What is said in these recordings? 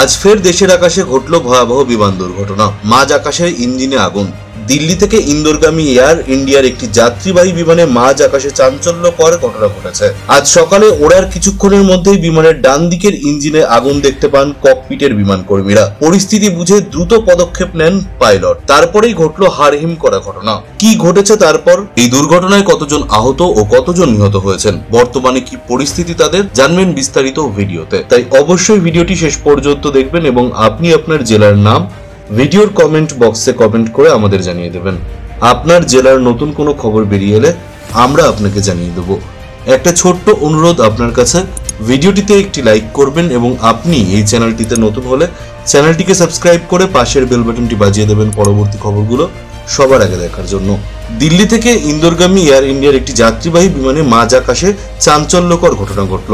আজ ফের দেশের আকাশে ঘটল ভয়াবহ বিমান দুর্ঘটনা। মাঝ আকাশের ইঞ্জিনে আগুন। দিল্লি থেকে ইন্দোরগামী এয়ার ইন্ডিয়ার একটি যাত্রীবাহী বিমানে মাঝ আকাশে চাঞ্চল্যকর ঘটনা ঘটেছে। আজ সকালে ওড়ার কিছুক্ষণের মধ্যেই বিমানের ডান দিকের ইঞ্জিনে আগুন দেখতে পান ককপিটের বিমান কর্মীরা। পরিস্থিতি বুঝে দ্রুত পদক্ষেপ নেন পাইলট। তারপরেই ঘটল হাড়হিম করা ঘটনা। কি ঘটেছে তারপর? এই দুর্ঘটনায় কতজন আহত ও কতজন নিহত হয়েছেন, বর্তমানে কি পরিস্থিতি তাদের, জানবেন বিস্তারিত ভিডিওতে। তাই অবশ্যই ভিডিওটি শেষ পর্যন্ত দেখবেন এবং আপনি আপনার জেলার নাম ভিডিওর কমেন্ট বক্সে কমেন্ট করে আমাদের জানিয়ে দেবেন। আপনার জেলার নতুন কোনো খবর বেরিয়ে এলে আমরা আপনাকে জানিয়ে দেব। একটা ছোট্ট অনুরোধ আপনার কাছে, ভিডিওটিতে একটি লাইক করবেন এবং আপনি এই চ্যানেলটিতে নতুন হলে চ্যানেলটিকে সাবস্ক্রাইব করে পাশের বেল বাটনটি বাজিয়ে দেবেন পরবর্তী খবরগুলো সবার আগে দেখার জন্য। দিল্লি থেকে ইন্দোরগামী এয়ার ইন্ডিয়ার একটি যাত্রীবাহী বিমানে মাঝ আকাশে চাঞ্চল্যকর ঘটনা ঘটল।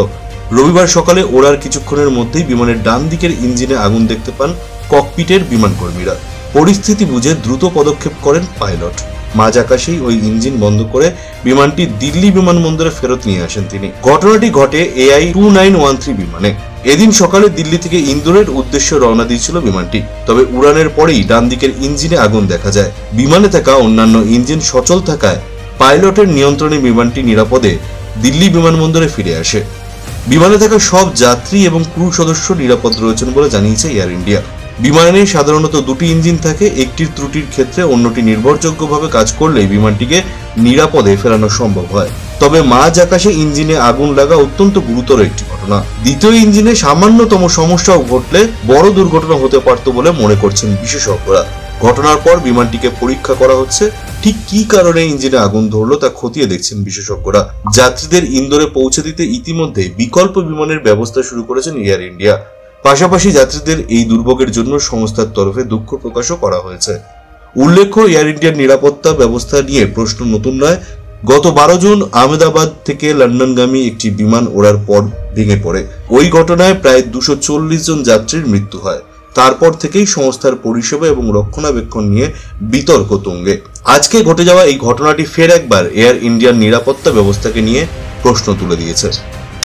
রবিবার সকালে ওড়ার কিছুক্ষণের মধ্যেই বিমানের ডান দিকের ইঞ্জিনে আগুন দেখতে পান ককপিটের বিমান কর্মীরা। পরিস্থিতি বুঝে দ্রুত পদক্ষেপ করেন পাইলট। মাঝ আকাশেই ওই ইঞ্জিন বন্ধ করে বিমানটি দিল্লি বিমানবন্দরে ফেরত নিয়ে আসেন তিনি। ঘটনাটি ঘটে AI-2913 বিমানে। এদিন সকালে দিল্লি থেকে ইন্দোরের উদ্দেশ্যে রওনা দিয়েছিল বিমানটি। তবে উড়ানের পরেই ডান দিকের ইঞ্জিনে আগুন দেখা যায়। বিমানে থাকা অন্যান্য ইঞ্জিন সচল থাকায় পাইলটের নিয়ন্ত্রণে বিমানটি নিরাপদে দিল্লি বিমানবন্দরে ফিরে আসে। বিমানে থাকা সব যাত্রী এবং ক্রু সদস্য নিরাপদ রয়েছেন বলে জানিয়েছে এয়ার ইন্ডিয়া। বিমানে সাধারণত দুটি ইঞ্জিন থাকে, একটির ত্রুটির ক্ষেত্রে অন্যটি নির্ভরযোগ্যভাবে কাজ করলেই বিমানটিকে নিরাপদে ফেরানো সম্ভব হয়। তবে মাঝ আকাশে ইঞ্জিনে আগুন লাগা অত্যন্ত গুরুতর একটি ঘটনা। দ্বিতীয় ইঞ্জিনে সামান্যতম সমস্যাও ঘটলে বড় দুর্ঘটনা হতে পারত বলে মনে করছেন বিশেষজ্ঞরা। ঘটনার পর বিমানটিকে পরীক্ষা করা হচ্ছে। ঠিক কি কারণে ইঞ্জিনে আগুন ধরলো তা খতিয়ে দেখছেন বিশেষজ্ঞরা। যাত্রীদের ইন্দোরে পৌঁছে দিতে ইতিমধ্যে বিকল্প বিমানের ব্যবস্থা শুরু করেছেন এয়ার ইন্ডিয়া। পাশাপাশি যাত্রীদের এই দুর্ভোগের জন্য সংস্থার তরফে দুঃখ প্রকাশও করা হয়েছে। উল্লেখ্য, এয়ার ইন্ডিয়ার নিরাপত্তা ব্যবস্থা নিয়ে প্রশ্ন নতুন নয়। গত 12 জুন আহমেদাবাদ থেকে লন্ডনগামী একটি বিমান ওড়ার পর ভেঙে পড়ে। ওই ঘটনায় প্রায় 240 জন যাত্রীর মৃত্যু হয়। তারপর থেকেই সংস্থার পরিষেবা এবং রক্ষণাবেক্ষণ নিয়ে বিতর্ক তুঙ্গে। আজকে ঘটে যাওয়া এই ঘটনাটি ফের একবার এয়ার ইন্ডিয়ার নিরাপত্তা ব্যবস্থাকে নিয়ে প্রশ্ন তুলে দিয়েছে।